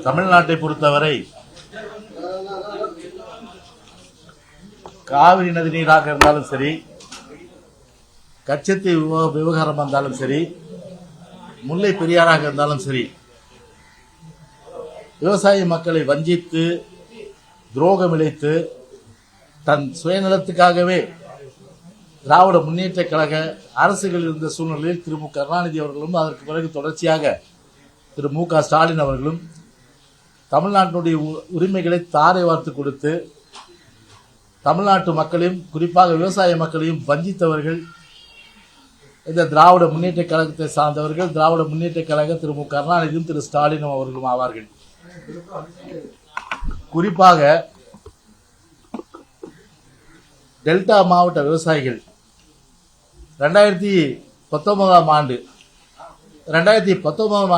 தமிழ்நாட்டை பொறுத்தவரை காவிரி நதி நீராக இருந்தாலும் சரி, கச்சத்தீ விவகாரம் இருந்தாலும் சரி, முல்லை பெரியாறாக இருந்தாலும் சரி, விவசாய மக்களை வஞ்சித்து துரோகம் இழைத்து தன் சுயநலத்துக்காகவே திராவிட முன்னேற்ற கழக அரசுகள் இருந்த சூழ்நிலையில் திரு மு கருணாநிதி அவர்களும் அதற்கு பிறகு தொடர்ச்சியாக திரு மு க ஸ்டாலின் அவர்களும் தமிழ்நாட்டினுடைய உரிமைகளை தாரை வார்த்து கொடுத்து தமிழ்நாட்டு மக்களையும் குறிப்பாக விவசாய மக்களையும் வஞ்சித்தவர்கள் இந்த திராவிட முன்னேற்ற கழகத்தை சார்ந்தவர்கள். திராவிட முன்னேற்ற கழக திரு மு கருணாநிதியும் திரு ஸ்டாலினும் அவர்களும் ஆவார்கள். குறிப்பாக டெல்டா மாவட்ட விவசாயிகள் 2019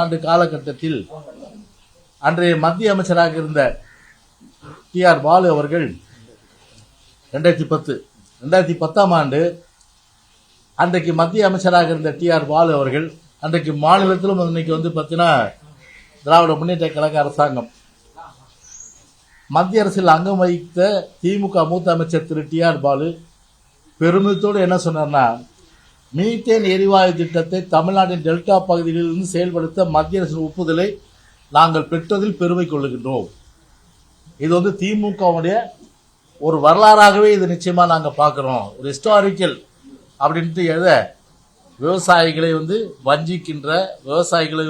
ஆண்டு காலகட்டத்தில் அன்றைய மத்திய அமைச்சராக இருந்த டி ஆர் பாலு அவர்கள் 2010 ஆண்டு அன்றைக்கு மத்திய அமைச்சராக இருந்த டி ஆர் பாலு அவர்கள் அன்றைக்கு மாநிலத்திலும் இன்னைக்கு பார்த்தீங்கன்னா திராவிட முன்னேற்ற கழக அரசாங்கம் மத்திய அரசில் அங்கம் வகித்த திமுக மூத்த அமைச்சர் திரு டி ஆர் பாலு பெருமிதத்தோடு என்ன சொன்னார்னா, மீத்தேன் எரிவாயு திட்டத்தை தமிழ்நாட்டின் டெல்டா பகுதிகளிலிருந்து செயல்படுத்த மத்திய அரசின் ஒப்புதலை நாங்கள் பெற்றதில் பெருமை கொள்ளுகின்றோம். இது திமுகவுடைய ஒரு வரலாறாகவே இது நிச்சயமா நாங்கள் பார்க்கிறோம். ஒரு ஹிஸ்டாரிக்கல் அப்படின்ட்டு விவசாயிகளை வஞ்சிக்கின்ற, விவசாயிகளை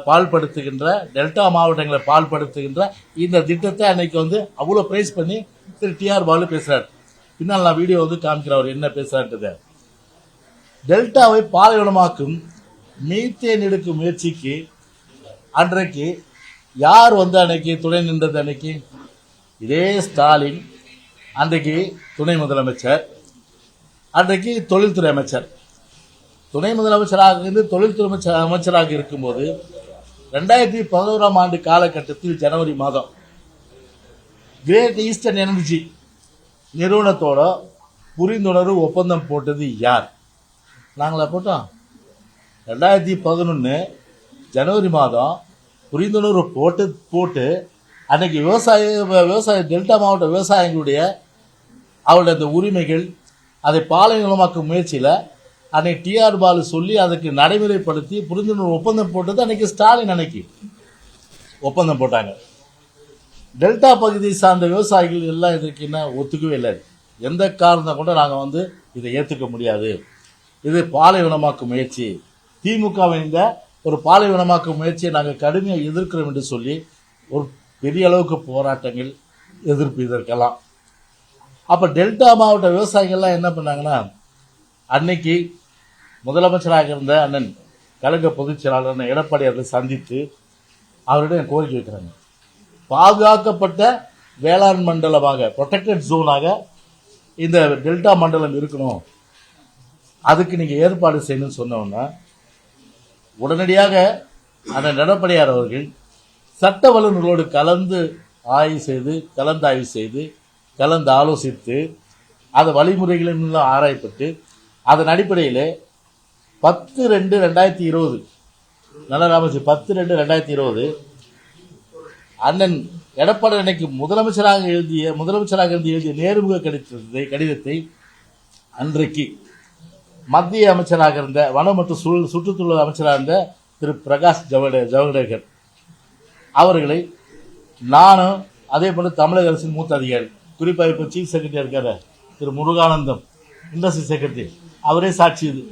பால்படுத்துகின்ற, டெல்டா மாவட்டங்களை பால்படுத்துகின்ற இந்த திட்டத்தை அன்னைக்கு அவ்வளோ பிரைஸ் பண்ணி திரு டி ஆர் பாலு பேசுறாரு. பின்னால் நான் வீடியோ காமிக்கிறேன் அவர் என்ன பேசுறான்றது. டெல்டாவை பாலைவனமாக்கும் மீத்தேன் எடுக்கும் முயற்சிக்கு அன்றைக்கு யார் அன்னைக்கு துணை நின்றது? அன்னைக்கு இதே ஸ்டாலின், அன்றைக்கு துணை முதலமைச்சர், அன்றைக்கு தொழில்துறை அமைச்சர். துணை முதலமைச்சராக இருந்து தொழில்துறை அமைச்சராக இருக்கும்போது 2011 ஆண்டு காலகட்டத்தில் ஜனவரி மாதம் கிரேட் ஈஸ்டர்ன் எனர்ஜி நிறுவனத்தோட புரிந்துணர்வு ஒப்பந்தம் போட்டது யார்? நாங்களா போட்டோம். 2011 ஜனவரி மாதம் புரிந்துணர்வு போட்டு அன்னைக்கு விவசாய டெல்டா மாவட்ட விவசாயிகளுடைய அவருடைய அந்த உரிமைகள் அதை பாலைவனமாக்கும் முயற்சியில் அன்னைக்கு டி ஆர் பாலு சொல்லி அதுக்கு நடைமுறைப்படுத்தி புரிந்துணர்வு ஒப்பந்தம் போட்டது அன்னைக்கு ஸ்டாலின் அன்னைக்கு ஒப்பந்தம் போட்டாங்க. டெல்டா பகுதியை சார்ந்த விவசாயிகள் எல்லாம் இதற்கு என்ன ஒத்துக்கவே இல்லை. எந்த காரணம் கூட நாங்கள் இதை ஏற்றுக்க முடியாது, இது பாலைவனமாக்கும் முயற்சி, திமுகவின் இந்த ஒரு பாலைவனமாக்கும் முயற்சியை நாங்கள் கடுமையாக எதிர்க்கிறோம் என்று சொல்லி ஒரு பெரிய அளவுக்கு போராட்டங்கள், எதிர்ப்பு இதற்கெல்லாம். அப்போ டெல்டா மாவட்ட விவசாயிகள்லாம் என்ன பண்ணாங்கன்னா, அன்னைக்கு முதலமைச்சராக இருந்த அண்ணன் கழக பொதுச் செயலாளர் எடப்பாடி அவர்களை சந்தித்து அவரிடம் கோரிக்கை வைக்கிறாங்க. பாதுகாக்கப்பட்ட வேளாண் மண்டலமாக, ப்ரொடெக்டட் ஜோனாக இந்த டெல்டா மண்டலம் இருக்கணும், அதுக்கு நீங்கள் ஏற்பாடு செய்யணும்னு சொன்னோன்னா உடனடியாக அண்ணன் எடப்பாடியார் அவர்கள் சட்ட வல்லுநர்களோடு கலந்து ஆய்வு செய்து கலந்து ஆலோசித்து அது வழிமுறைகளின் ஆராயப்பட்டு அதன் அடிப்படையில் 10/2/2020 நல்லா ராமஜி 10/2/2020 அண்ணன் எடப்பாடி அன்னைக்கு முதலமைச்சராக இருந்து எழுதிய நேர்முக கடிதத்தை அன்றைக்கு மத்திய அமைச்சராக இருந்த வன மற்றும் சுற்றுச்சூழல் அமைச்சராக இருந்த திரு பிரகாஷ் ஜவடேகர் அவர்களை நானும் அதே போல தமிழக அரசின் மூத்த அதிகாரி, குறிப்பாக இப்போ சீஃப் செக்ரட்டரி இருக்காரு திரு முருகானந்தம், இண்டஸ்ட்ரி செக்ரட்டரி, அவரே சாட்சி, இது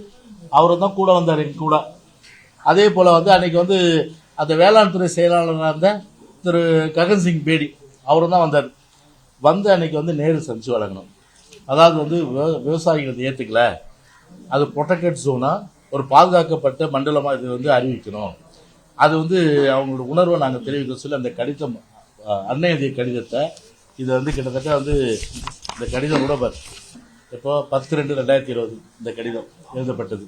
அவரை தான் கூட வந்தார் எங்க கூட. அதே போல அன்னைக்கு அந்த வேளாண் துறை செயலாளராக இருந்த திரு ககன் சிங் பேடி அவரும் தான் வந்தார். அன்னைக்கு நேரில் சந்திச்சு வழங்கணும். அதாவது விவசாயிகள் ஏற்றுக்கல, அது ப்ரொடெக்டட் ஜோனா, ஒரு பாதுகாக்கப்பட்ட மண்டலமாக இது அறிவிக்கணும், அது அவங்களோட உணர்வை நாங்கள் தெரிவிக்க சொல்லி அந்த கடிதம் அன்னை எழுதிய கடிதத்தை இது கிட்டத்தட்ட இந்த கடிதம் கூட இப்போ 10/2/2020 இந்த கடிதம் எழுதப்பட்டது.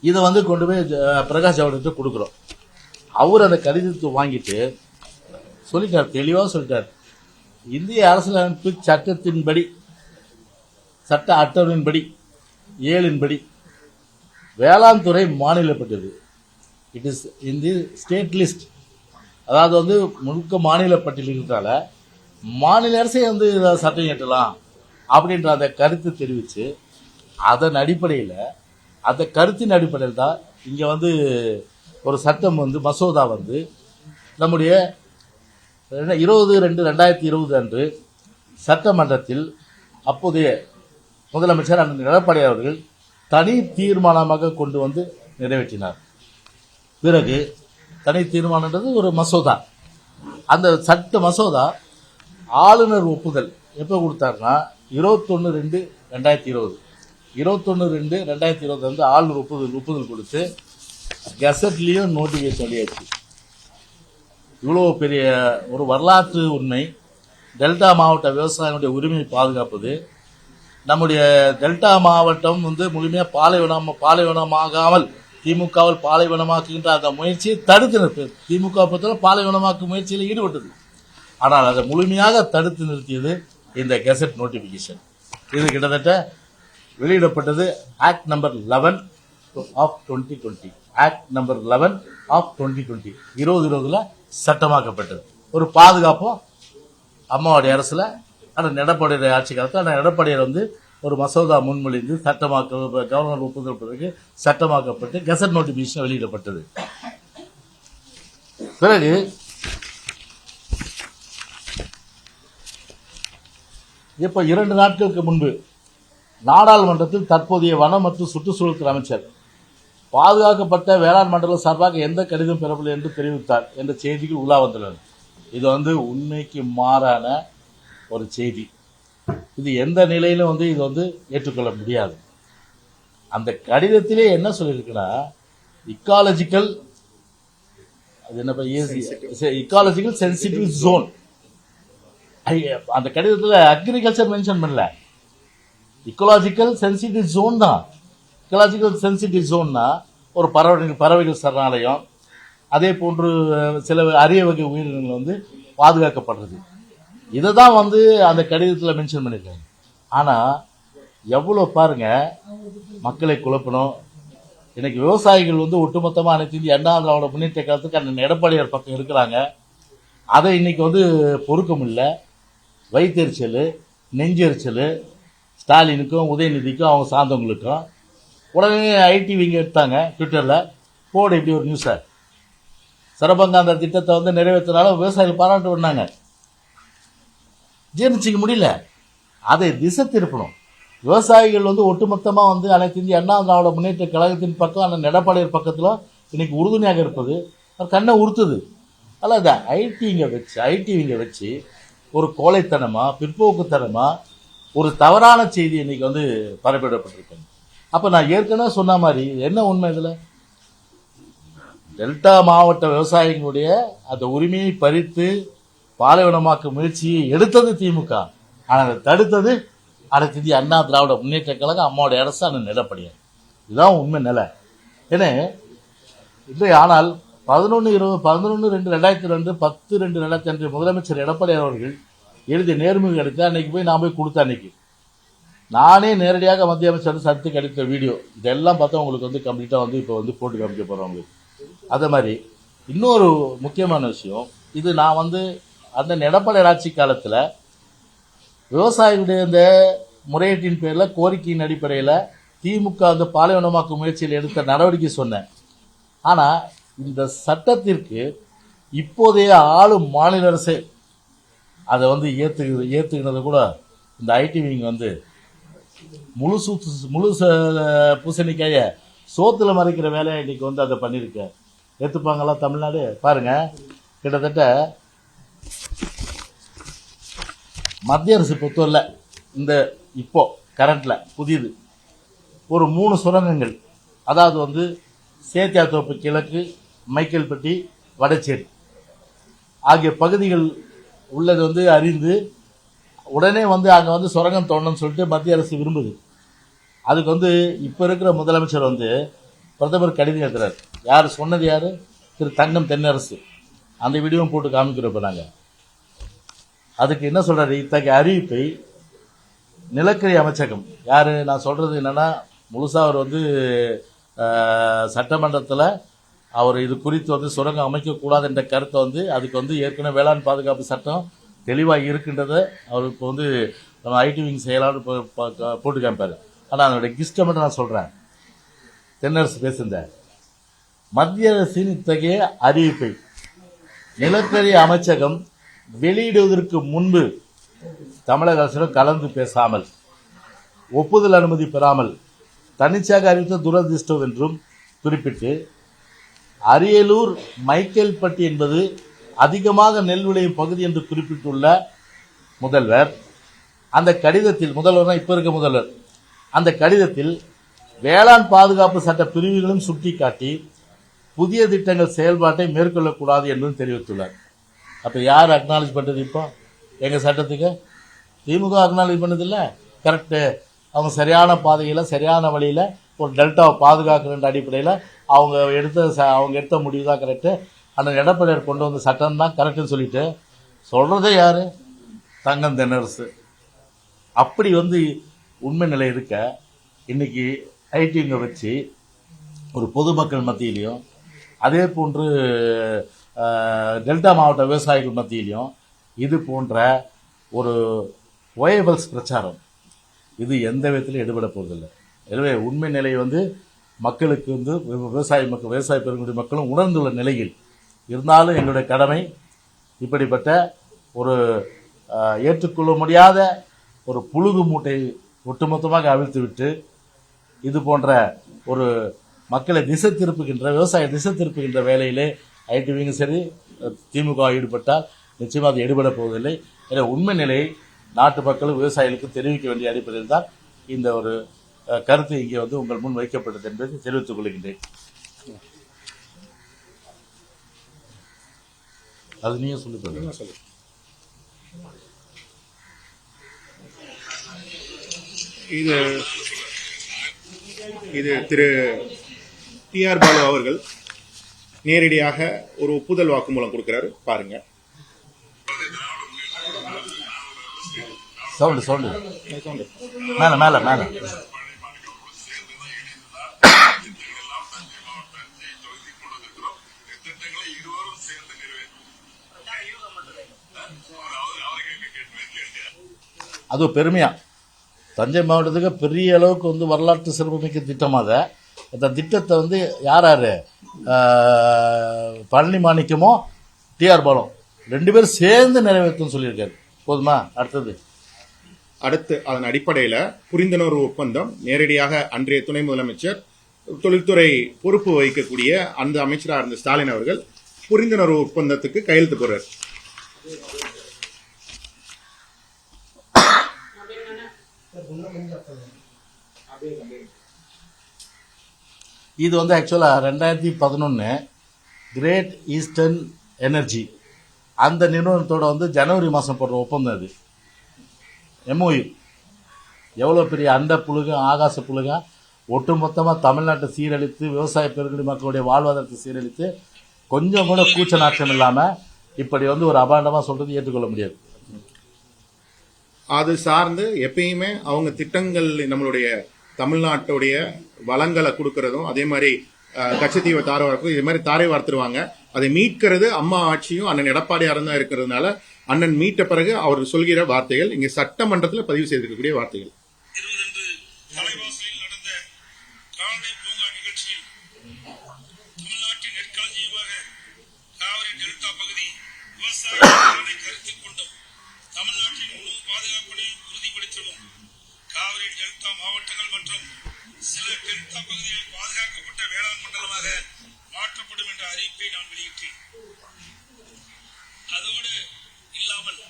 இதை கொண்டு போய் பிரகாஷ் ஜவடேகர் கொடுக்குறோம். அவர் அந்த கடிதத்தை வாங்கிட்டு சொல்லிட்டார், தெளிவாக சொல்லிட்டார், இந்திய அரசியலமைப்பு சட்டத்தின்படி, சட்ட அட்டவணையின்படி 7 வேளாண் துறை மாநிலப்பட்டது. It is in the state list. அதாவது வந்து முழுக்க மாநில பட்டியல் இருக்கிறதால மாநில அரசே வந்து சட்டம் இயற்றலாம் அப்படின்ற அந்த கருத்து தெரிவித்து அதன் அடிப்படையில் அந்த கருத்தின் அடிப்படையில் தான் இங்கே வந்து ஒரு சட்டம் வந்து மசோதா வந்து நம்முடைய 20/2/2020 அன்று சட்டமன்றத்தில் அப்போதைய முதலமைச்சர் அண்ணன் எடப்பாடி அவர்கள் தனி தீர்மானமாக கொண்டு வந்து நிறைவேற்றினார். பிறகு தனி தீர்மானம்ன்றது ஒரு மசோதா. அந்த சட்ட மசோதா ஆளுநர் ஒப்புதல் எப்போ கொடுத்தாருன்னா 21/2/2020 21/2/2020 வந்து ஆளுநர் ஒப்புதல் கொடுத்து கெசட்லேயும் நோட்டிஃபிகேஷன் வெளியாச்சு. இவ்வளோ பெரிய ஒரு வரலாற்று உண்மை. டெல்டா மாவட்ட விவசாயிகளுடைய உரிமையை பாதுகாப்பது, நம்முடைய டெல்டா மாவட்டம் வந்து முழுமையாக பாலைவனமாகாமல் திமுகவில் பாலைவனமாக்குகின்ற அந்த முயற்சியை தடுத்து நிறுத்தது. திமுக பொறுத்தவரை பாலைவனமாக்கும் முயற்சியில் ஈடுபட்டது. ஆனால் அதை முழுமையாக தடுத்து நிறுத்தியது இந்த கெசட் நோட்டிஃபிகேஷன். இது கிட்டத்தட்ட வெளியிடப்பட்டது act number 11 of 2020. Act number 11 of 2020 2020 சட்டமாக்கப்பட்டது. ஒரு பாதுகாப்பும் அம்மாவுடைய அரசுல ஆனால் எடப்பாடி ஆட்சி காலத்தில் ஆனால் எடப்பாடியார் வந்து ஒரு மசோதா முன்மொழிந்து கவர்னர் ஒப்புதல் பிறகு சட்டமாக்கப்பட்டு கெசட் நோட்டிபிகேஷன் வெளியிடப்பட்டது. பிறகு இப்ப 2 நாட்களுக்கு முன்பு நாடாளுமன்றத்தில் தற்போதைய வனம் மற்றும் சுற்றுச்சூழல் துறை அமைச்சர் பாதுகாக்கப்பட்ட வேளாண் மண்டலம் சார்பாக எந்த கடிதம் பெறவில்லை என்று தெரிவித்தார் என்ற செய்திகள் உலா வந்துள்ளன. இது வந்து உண்மைக்கு மாறான ஒரு செய்தி. இது எந்த நிலையிலும் வந்து இது வந்து ஏற்றுக்கொள்ள முடியாது. அந்த கடிதத்திலே என்ன சொல்லியிருக்குன்னா இக்காலஜிக்கல் சென்சிட்டிவ் ஜோன். அந்த கடிதத்தில் அக்ரிகல்ச்சர் மென்ஷன் பண்ணல, இக்கோலாஜிக்கல் சென்சிட்டிவ் ஜோன் தான். இக்கோலாஜிக்கல் சென்சிட்டிவ் ஜோன்னா ஒரு பறவைகள் சரணாலயம், அதே போன்று சில அரிய வகை உயிரினங்கள் வந்து பாதுகாக்கப்படுறது. இதை தான் வந்து அந்த கடிதத்தில் மென்ஷன் பண்ணியிருக்காங்க. ஆனால் எவ்வளோ பாருங்க மக்களை குழப்பணும். இன்னைக்கு விவசாயிகள் வந்து ஒட்டுமொத்தமாக அனைத்து இந்திய அண்ணா திராவிட முன்னேற்ற கழகத்துக்கு அந்த எடப்பாடியார் பக்கம் இருக்கிறாங்க. அதை இன்னைக்கு வந்து பொறுக்க முடியல. வயிற்றெரிச்சல், நெஞ்செரிச்சல் ஸ்டாலினுக்கும் உதயநிதிக்கும் அவங்க சார்ந்தவங்களுக்கும். உடனே ஐடிவிங்க எடுத்தாங்க ட்விட்டரில், போடு இப்படி ஒரு நியூஸை. சரபங்க அந்த திட்டத்தை வந்து நிறைவேற்றினால விவசாயிகள் பாராட்டு பண்ணாங்க. ஜீர்ணிச்சிக்க முடியல. அதை திசை திருப்பணும். விவசாயிகள் வந்து ஒட்டுமொத்தமாக வந்து அனைத்து இந்திய அண்ணா திராவிட முன்னேற்ற கழகத்தின் பக்கம் அந்த எடப்பாடியார் பக்கத்தில் இன்னைக்கு உறுதுணையாக இருப்பது கண்ணை உறுத்துது. அதில் அதை ஐடிவிங்க வச்சு ஒரு கோழைத்தனமா பிற்போக்குத்தனமா ஒரு தவறான செய்தி இன்னைக்கு வந்து பரப்பிடப்பட்டிருக்காங்க. அப்போ நான் ஏற்கனவே சொன்ன மாதிரி என்ன உண்மை இதில், டெல்டா மாவட்ட விவசாயிகளுடைய அந்த உரிமையை பறித்து பாலைவனமாக்கும் முயற்சியை எடுத்தது திமுக. ஆனால் அதை தடுத்தது அனைத்து இந்திய அண்ணா திராவிட முன்னேற்ற கழகம், அம்மாவுடைய அரசு, அந்த நிலப்படியார். இதுதான் உண்மை நிலை. ஏன்னா இல்லை, ஆனால் 11/2/2002 10/2/2002 முதலமைச்சர் எடப்பாடியார் அவர்கள் எழுதிய நேர்முக எடுத்து அன்னைக்கு போய் நான் போய் கொடுத்தேன். அன்னைக்கு நானே நேரடியாக மத்திய அமைச்சர் சத்துக்கு அடித்த வீடியோ இதெல்லாம் பார்த்தா உங்களுக்கு வந்து கம்ப்ளீட்டாக வந்து இப்போ வந்து போட்டு காமிக்க போகிறவங்களுக்கு. அதே மாதிரி இன்னொரு முக்கியமான விஷயம், இது நான் வந்து அந்த எடப்பாடியார் ஆட்சி காலத்தில் விவசாயிகளுடைய இந்த முறையீட்டின் பேரில் கோரிக்கையின் அடிப்படையில் திமுக அந்த பாலைவனமாக்கும் முயற்சியில் எடுத்த நடவடிக்கை சொன்னேன். ஆனால் இந்த சட்டத்திற்கு இப்போதைய ஆளும் மாநில அரசே அதை வந்து ஏற்றுக்கினது கூட இந்த ஐடிவிங்க வந்து முழு பூசணிக்காய சோத்துல மறைக்கிற வேலையை இன்னைக்கு வந்து அதை பண்ணியிருக்க. ஏற்றுப்பாங்களா தமிழ்நாடு? பாருங்க, கிட்டத்தட்ட மத்திய அரசு பொறுத்தவரை இந்த இப்போ கரண்ட்ல புதியது ஒரு 3 சுரங்கங்கள், அதாவது வந்து சேத்தியாத்தோப்பு கிழக்கு, மைக்கேல்பட்டி, வடச்சேரி ஆகிய பகுதிகள் உள்ளது வந்து அறிந்து உடனே வந்து அங்கே வந்து சுரங்கம் தோண்டணும்னு சொல்லிட்டு மத்திய அரசு விரும்புது. அதுக்கு வந்து இப்போ இருக்கிற முதலமைச்சர் வந்து பிரதமர் கடிதம் எழுதுறாரு. யார் சொன்னது? யார்? திரு தங்கம் தென்னரசு. அந்த வீடியோவும் போட்டு காமிக்கிறோம். நாங்கள் அதுக்கு என்ன சொல்றாரு, இத்தகைய அறிவிப்பை நிலக்கரி அமைச்சகம், யார் நான் சொல்றது என்னன்னா முழுசா அவர் வந்து சட்டமன்றத்தில் அவர் இது குறித்து வந்து சுரங்கம் அமைக்கக்கூடாது என்ற கருத்தை வந்து அதுக்கு வந்து ஏற்கனவே வேளாண் பாதுகாப்பு சட்டம் தெளிவாக இருக்கின்றதை அவர் இப்போ வந்து நம்ம ஐடி விங் செய்யலாம்னு போட்டு காமிப்பார். ஆனால் அதனுடைய கிஸ்ட்டை மட்டும் நான் சொல்கிறேன். தென்னரசு பேசுகிறேன், மத்திய அரசின் இத்தகைய அறிவிப்பை நிலக்கரி அமைச்சகம் வெளியிடுவதற்கு முன்பு தமிழக அரசிடம் கலந்து பேசாமல் ஒப்புதல் அனுமதி பெறாமல் தனிச்சாக அறிவித்த துரதிர்ஷ்டம் என்றும் குறிப்பிட்டு, அரியலூர் மைக்கேல்பட்டி என்பது அதிகமாக நெல் விளையும் பகுதி என்று குறிப்பிட்டுள்ள முதல்வர் அந்த கடிதத்தில், முதல்வர் இப்ப இருக்க முதல்வர், அந்த கடிதத்தில் வேளாண் பாதுகாப்பு சட்ட பிரிவுகளும் சுட்டிக்காட்டி புதிய திட்டங்கள் செயல்பாட்டை மேற்கொள்ளக்கூடாது என்றும் தெரிவித்துள்ளார். அப்ப யார் அக்னாலேஜ் பண்றது? இப்போ எங்க சட்டத்துக்கு திமுக அக்னாலேஜ் பண்ணதில்லை. கரெக்டு, அவங்க சரியான பாதையில் சரியான வழியில் ஒரு டெல்டாவை பாதுகாக்கிற அடிப்படையில் அவங்க எடுத்த முடிவு தான் கரெக்டு. அந்த எடப்பாடியார் கொண்டு வந்த சட்டம் தான் கரெக்டுன்னு சொல்லிட்டு சொல்றதே யாரு? தங்கம் தென்னரசு. அப்படி வந்து உண்மை நிலை இருக்க இன்னைக்கு ஐடிங்க வச்சு ஒரு பொதுமக்கள் மத்தியிலையும் அதே போன்று டெல்டா மாவட்ட விவசாயிகள் மத்தியிலையும் இது போன்ற ஒரு ஓயபல்ஸ் பிரச்சாரம் இது எந்த விதத்திலும் எடுபட போவதில்லை. எனவே உண்மை நிலை வந்து மக்களுக்கு வந்து விவசாய பெருங்குடி மக்களும் உணர்ந்துள்ள நிலையில் இருந்தாலும் எங்களுடைய கடமை இப்படிப்பட்ட ஒரு ஏற்றுக்கொள்ள முடியாத ஒரு புழுகு மூட்டை ஒட்டுமொத்தமாக அவிழ்த்துவிட்டு இது போன்ற ஒரு மக்களை திசை திருப்புகின்ற விவசாய திசை திருப்புகின்ற வேலையிலே ஐடிவிங்க சரி திமுக ஈடுபட்டால் நிச்சயமாக அது எடுபட போவதில்லை. எனவே உண்மை நிலையை நாட்டு மக்களும் விவசாயிகளுக்கும் தெரிவிக்க வேண்டிய அடிப்படையில் தான் இந்த ஒரு கருத்து இங்கே வந்து உங்கள் முன் வைக்கப்பட்டது என்பதை தெரிவித்துக் கொள்கின்றேன். அது நீங்க சொல்லி இது திரு டி.ஆர். பாலு அவர்கள் நேரடியாக ஒரு ஒப்புதல் வாக்குமூலம் கொடுக்கிறாரு, பாருங்க. சவுண்டு மேல மேல மேல அது பெருமையா தஞ்சை மாவட்டத்துக்கு பெரிய அளவுக்கு வந்து வரலாற்று சிறப்புமிக்க திட்டமாக இந்த திட்டத்தை வந்து யார் பழனி மாணிக்கமோ டி.ஆர். பாலும் 2 பேரும் சேர்ந்து நிறைவேற்றுன்னு சொல்லியிருக்காரு. போதுமா? அடுத்து அதன் அடிப்படையில் புரிந்துணர்வு ஒப்பந்தம் நேரடியாக அன்றைய துணை முதலமைச்சர் தொழில்துறை பொறுப்பு வகிக்கக்கூடிய அந்த அமைச்சராக இருந்த ஸ்டாலின் அவர்கள் புரிந்துணர்வு ஒப்பந்தத்துக்கு கையெழுத்து போறார். இது வந்து ஆக்சுவலா 2011 கிரேட் ஈஸ்டர்ன் எனர்ஜி அந்த நிறுவனத்தோட வந்து ஜனவரி மாதம் போடுற ஒப்பந்தம். அது எம்ஓயு எவ்வளோ பெரிய அண்ட புழுகம் ஆகாச புழுகம் ஒட்டுமொத்தமாக தமிழ்நாட்டை சீரழித்து விவசாய பெருங்குடி மக்களுடைய வாழ்வாதாரத்தை சீரழித்து கொஞ்சம் கூட கூச்ச நாட்டம் இல்லாமல் இப்படி வந்து ஒரு அபாண்டமாக சொல்றது ஏற்றுக்கொள்ள முடியாது. அது சார்ந்து எப்பயுமே அவங்க திட்டங்கள் நம்மளுடைய தமிழ்நாட்டுடைய வளங்களை கொடுக்கறதும் அதே மாதிரி கச்சத்தீவை தாரை வார்க்கும் இதே மாதிரி தாரை வார்த்துருவாங்க. அதை மீட்கிறது அம்மா ஆட்சியும் அண்ணன் எடப்பாடியாரும் தான் இருக்கிறதுனால அண்ணன் மீட்ட பிறகு அவர் சொல்கிற வார்த்தைகள் இங்க சட்டமன்றத்தில் பதிவு செய்திருக்கக்கூடிய வார்த்தைகள். காவிரி டெல்டா மாவட்டங்கள் மற்றும் சில டெல்டா பகுதிகளில் பாதுகாக்கப்பட்ட வேளாண் மண்டலமாக மாற்றப்படும் என்ற அறிவிப்பை நான் வெளியிட்டேன். அதோடு இல்லாமல்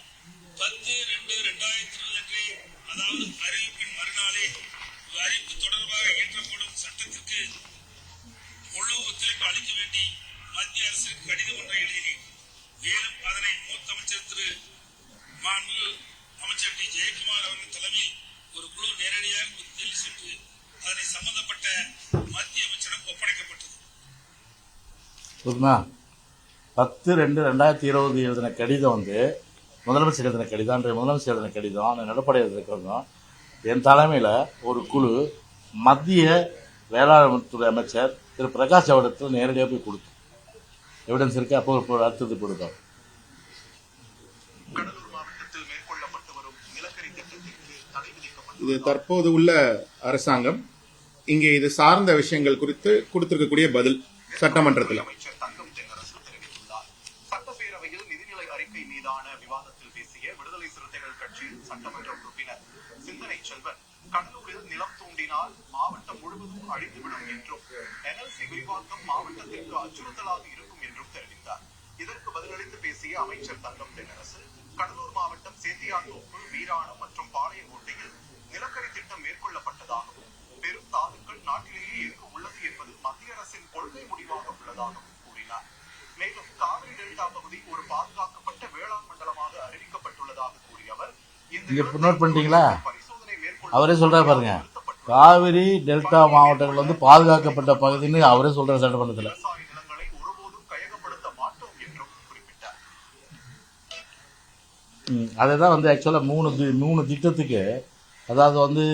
10/2/2020 அதாவது அறிவிப்பின் மறுநாளே அறிவிப்பு தொடர்பாக இயற்றப்படும் சட்டத்திற்கு முழு ஒத்துழைப்பு அளிக்க வேண்டி மத்திய அரசுக்கு கடிதம் ஒன்றை எழுதினேன். மேலும் அதனை மூத்த அமைச்சர் திரு மாண்பு அமைச்சர் டி. ஜெயக்குமார் அவர்கள் தலைமையில் ஒரு குழு நேரடியாக புதுதில்லி சென்று அதனை சம்பந்தப்பட்ட மத்திய அமைச்சரிடம் ஒப்படைக்கப்பட்டது. 10/2/2020 எழுதின கடிதம் வந்து முதலமைச்சர் எழுதின கடிதம், அன்றைய முதலமைச்சர் எழுதின கடிதம், அந்த எடப்பாடி எழுதின கடிதம் என் தலைமையில் ஒரு குழு மத்திய வேளாண் துறை அமைச்சர் திரு பிரகாஷ் ஜவடேகர் நேரடியாக போய் கொடுத்தோம். எவிடன்ஸ் இருக்குது. அப்போ அடுத்தது கொடுத்தோம். கடலூர் மாவட்டத்தில் மேற்கொள்ளப்பட்டு வரும் நிலக்கரி திட்டத்திற்கு தடை விதிக்கப்பட்டது. இது தற்போது உள்ள அரசாங்கம் இங்கே இது சார்ந்த விஷயங்கள் குறித்து கொடுத்திருக்கக்கூடிய பதில் சட்டமன்றத்தில். அமைச்சர் தங்கம் தென்னரசு தெரிவித்துள்ளார். சட்டப்பேரவையில் நிதிநிலை அறிக்கை மீதான விவாதத்தில் பேசிய விடுதலை சிறுத்தைகள் கட்சியின் சட்டமன்ற உறுப்பினர் சிந்தனை செல்வன், கடலூரில் நிலம் தூண்டினால் மாவட்டம் முழுவதும் அழிந்துவிடும் என்றும் NLC விரிவாக்கம் மாவட்டத்திற்கு அச்சுறுத்தலாக இருக்கும் என்றும் தெரிவித்தார். இதற்கு பதிலளித்து பேசிய அமைச்சர் தங்கம் தென்னரசு, கடலூர் மாவட்டம் சேத்தியாத்தோப்பு, வீராணம் மற்றும் பாளையங்கோட்டையில் நிலக்கரி திட்டம் மேற்கொள்ளப்பட்டதாகவும் பெரும் தாதுக்கள் நாட்டிலேயே எங்கு உள்ளது என்பது மத்திய அரசின் கொள்கை முடிவாக உள்ளதாகவும் கூறினார். மேலும் காவிரி டெல்டா பகுதி ஒரு பாதுகாக்கப்பட்ட வேளாண் மண்டலமாக அறிவிக்கப்பட்டுள்ளதாக கூறிய அவர், இங்க நோட் பண்ணிட்டீங்களா? அவரே சொல்றாரு பாருங்க, காவிரி டெல்டா மாவட்டங்கள் வந்து பாதுகாக்கப்பட்ட பகுதின்னு அவரே சொல்ற சட்டமன்றத்தில். நிலங்களை ஒருபோதும் கையகப்படுத்த மாட்டோம் என்றும் குறிப்பிட்டார். அதை தான் வந்து ஆக்சுவலாக மூணு திட்டத்துக்கு, அதாவது வந்து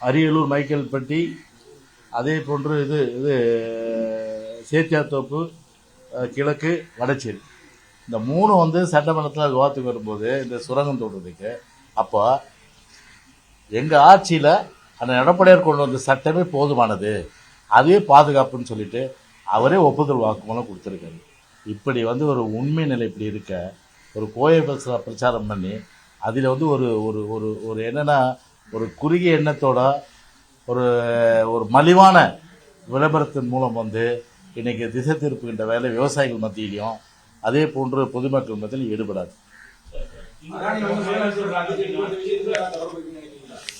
அரியலூர் மைக்கேல்பட்டி, அதே போன்று இது சேத்தியாத்தோப்பு, கிழக்கு, வடச்சேரி, இந்த மூணு வந்து சட்டமன்றத்தில் விவாதத்துக்கு வரும்போது இந்த சுரங்கம் தோன்றதுக்கு அப்போ எங்கள் ஆட்சியில் அந்த எடப்பாடியார் கொண்டு வந்த சட்டமே போதுமானது, அதே பாதுகாப்புன்னு சொல்லிட்டு அவரே ஒப்புதல் வாக்குமூலம் கொடுத்துருக்காரு. இப்படி வந்து ஒரு உண்மை நிலை இப்படி இருக்க ஒரு கோயை பிரச்சாரம் பண்ணி அதில் வந்து ஒரு ஒரு ஒரு ஒரு என்னென்னா ஒரு குறுகிய எண்ணத்தோட ஒரு மலிவான விளம்பரத்தின் மூலம் வந்து இன்றைக்கி திசை திருப்புகின்ற வேலை விவசாயிகள் மத்தியிலையும் அதே போன்று பொதுமக்கள் மத்தியிலும் ஈடுபடாது.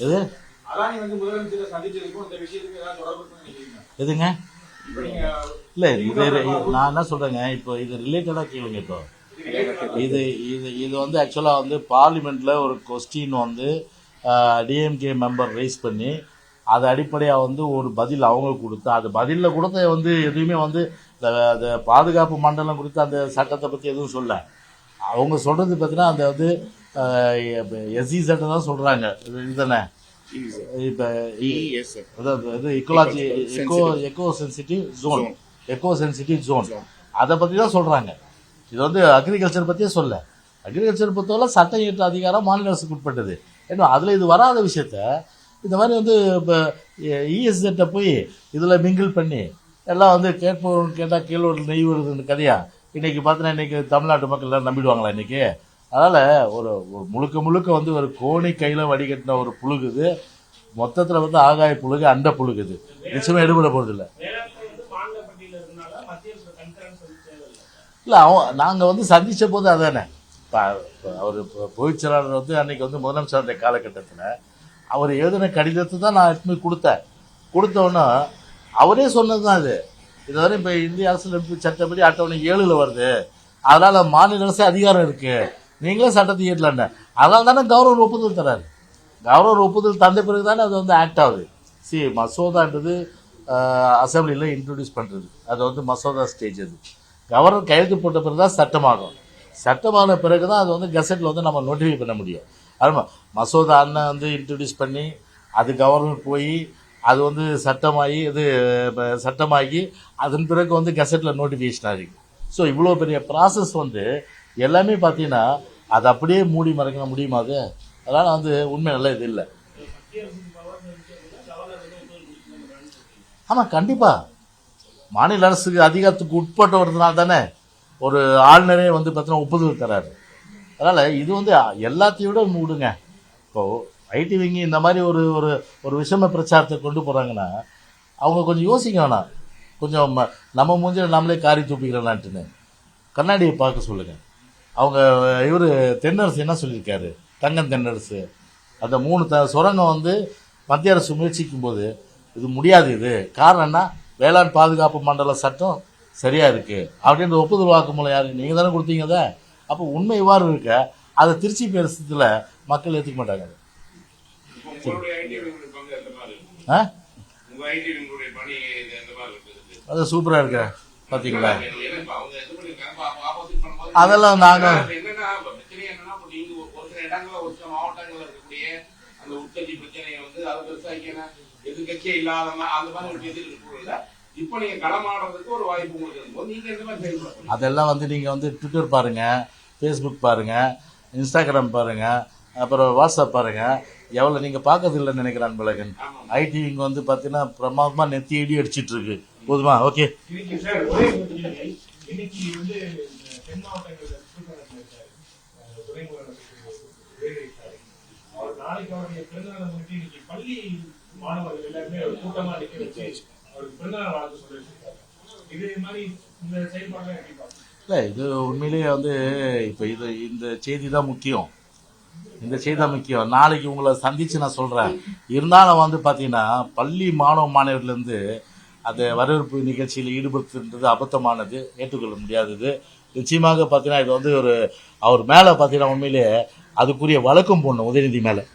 எது எதுங்க இல்லை, இது நான் என்ன சொல்கிறேங்க, இப்போ இது ரிலேட்டடாக கேளுங்க. இப்போ இது வந்து ஆக்சுவலாக வந்து பார்லிமெண்ட்டில் ஒரு கொஸ்டின் வந்து டிஎம்கே மெம்பர் ரைஸ் பண்ணி அதை அடிப்படையாக வந்து ஒரு பதில் அவங்க கொடுத்து, அது பதிலில் கொடுத்த வந்து எதுவுமே வந்து அந்த பாதுகாப்பு மண்டலம் குறித்து அந்த சட்டத்தை பற்றி எதுவும் சொல்ல. அவங்க சொல்கிறது பார்த்தீங்கன்னா அந்த வந்து எஸ்சி சட்டம் தான் சொல்கிறாங்க. இதுதானே இப்போ இது இக்கோலாஜி எக்கோ சென்சிட்டிவ் ஜோன் அதை பற்றி தான் சொல்கிறாங்க. இது வந்து அக்ரிகல்ச்சர் பற்றியே சொல்ல. அக்ரிகல்ச்சர் பொறுத்தவரை சட்டம் இயற்ற அதிகாரம் மாநில அரசுக்கு உட்பட்டது. ஏன்னா அதில் இது வராத விஷயத்த இந்த மாதிரி வந்து இப்போ இஎஸ்ஐட்ட போய் இதில் மிங்கிள் பண்ணி எல்லாம் வந்து கேட்டால் கீழோடு நெய் வருதுன்னு கதையா இன்றைக்கி பார்த்தீங்கன்னா இன்றைக்கி தமிழ்நாட்டு மக்கள் எல்லாம் நம்பிடுவாங்களா இன்றைக்கி? அதனால் ஒரு முழுக்க வந்து ஒரு கோணி கையில் வடிகட்டின ஒரு புழுகுது, மொத்தத்தில் வந்து ஆகாய புழுகு, அண்ட புழுகுது, நிச்சயமாக எடுபட போகிறதில்ல. இல்லை நாங்கள் வந்து சந்தித்த போது அதானே, அவர் பொதுச்செயலாளர் வந்து அன்றைக்கி வந்து முதலமைச்சருடைய காலகட்டத்தில் அவர் எழுதின கடிதத்தை தான் நான் எடுத்து கொடுத்தோன்னா அவரே சொன்னது தான் இதுவரை இப்போ இந்திய அரசியலமைப்பு சட்டப்படி அட்டவணை 7ல் வருது, அதனால் மாநில அரசு அதிகாரம் இருக்குது, நீங்களே சட்டத்தை இயற்றலன்னு. அதனால தானே கவர்னர் ஒப்புதல் தராரு. கவர்னர் ஒப்புதல் தந்த பிறகு தானே அது வந்து ஆக்ட் ஆகுது. மசோதான்றது அசம்பிளியில் இன்ட்ரடியூஸ் பண்ணுறது, அது வந்து மசோதா ஸ்டேஜ். அது கவர்னர் கையெழுத்து போட்ட பிறகு தான் சட்டமாகும். சட்டமான பிறகு தான் அது வந்து கெசட்டில் வந்து நம்ம நோட்டிஃபை பண்ண முடியும். ஆமாம், மசோதா அண்ணன் வந்து இன்ட்ரடியூஸ் பண்ணி அது கவர்னர் போய் அது வந்து சட்டமாகி அதன் பிறகு வந்து கெசட்டில் நோட்டிஃபிகேஷன் ஆகிருக்கு. ஸோ இவ்வளோ பெரிய ப்ராசஸ் வந்து எல்லாமே பார்த்தீங்கன்னா அது அப்படியே மூடி மறைக்க முடியுமா? அது அதனால் வந்து உண்மை நல்ல இது இல்லை. ஆமாம், கண்டிப்பாக மாநில அரசுக்கு அதிகாரத்துக்கு உட்பட்டவர்னால தானே ஒரு ஆளுநரே வந்து பார்த்தீங்கன்னா ஒப்புதல் தராரு. அதனால் இது வந்து எல்லாத்தையும் விட மூடுங்க. இப்போது ஐடி விங்கி இந்த மாதிரி ஒரு விஷம பிரச்சாரத்தை கொண்டு போகிறாங்கன்னா அவங்க கொஞ்சம் யோசிக்க வேணாம். கொஞ்சம் நம்ம மூஞ்சில் நம்மளே காரி தூப்பிக்கிறோம்னாட்டுன்னு கண்ணாடியை பார்க்க சொல்லுங்கள். அவங்க இவர் தென்னரசு என்ன சொல்லியிருக்காரு, தங்கம் தென்னரசு, அந்த 3 சுரங்கம் வந்து மத்திய அரசு முயற்சிக்கும் போது இது முடியாது. இது காரணம்னா வேளாண் பாதுகாப்பு மண்டல சட்டம் சரியாக இருக்குது அப்படின்ற ஒப்புதல் வாக்குமூலம் யார்? நீங்கள் தானே கொடுத்தீங்க. அதை அப்போ உண்மை இவ்வாறு இருக்க அதை திருச்சி பேசுறதுல மக்கள் ஏற்றுக்க மாட்டாங்க. அது சூப்பராக இருக்க பார்த்தீங்களா? அதெல்லாம் நாங்கள் இப்ப நீங்க களமாடுறதுக்கு ஒரு வாய்ப்பு உங்களுக்கு இருக்கும்போது நீங்க எந்த மாதிரி செயல்படுறீங்க? அதெல்லாம் வந்து நீங்கள் வந்து ட்விட்டர் பாருங்கள், ஃபேஸ்புக் பாருங்கள், இன்ஸ்டாகிராம் பாருங்கள், அப்புறம் வாட்ஸ்அப் பாருங்கள். எவ்வளோ நீங்கள் பார்க்கறது இல்லைன்னு நினைக்கிறேன் அன்பழகன். ஐடி இங்கே வந்து பார்த்தீங்கன்னா பிரமாதமாக நெத்தி இடி அடிச்சிட்டு இருக்கு. போதுமா? ஓகே. இன்னைக்கு சார் ஒரே ஒரு கேள்வி. இன்னைக்கு வந்து இந்த தென் மாவட்டங்களில் சுற்றுப்பயணத்தில் இருக்காரு துறைமுகத்துக்கு உதயநிதிக்காரு. அவர் நாளைக்கு அவருடைய பிறந்தநாளை முன்னிட்டு இன்னைக்கு பள்ளி மாணவர்கள் எல்லாருமே ஒரு கூட்டமா நிக்க வச்சு அவருக்கு பிறந்தநாள் வாழ்த்து சொல்ல வச்சிருக்காரு. இது மாதிரி இந்த செயல்பாடுலாம் எப்படி பார்க்கணும்? இல்லை, இது உண்மையிலேயே வந்து இப்போ இந்த செய்தி தான் முக்கியம். இந்த செய்தி தான் முக்கியம். நாளைக்கு உங்களை சந்தித்து நான் சொல்கிறேன். இருந்தாலும் வந்து பார்த்தீங்கன்னா பள்ளி மாணவர்லேருந்து அந்த வரவேற்பு நிகழ்ச்சியில் ஈடுபடுத்துன்றது அபத்தமானது, ஏற்றுக்கொள்ள முடியாதது. நிச்சயமாக பார்த்தீங்கன்னா இது வந்து அவர் மேலே பார்த்தீங்கன்னா உண்மையிலேயே அதுக்குரிய வழக்கம் போடணும் உதயநிதி மேலே.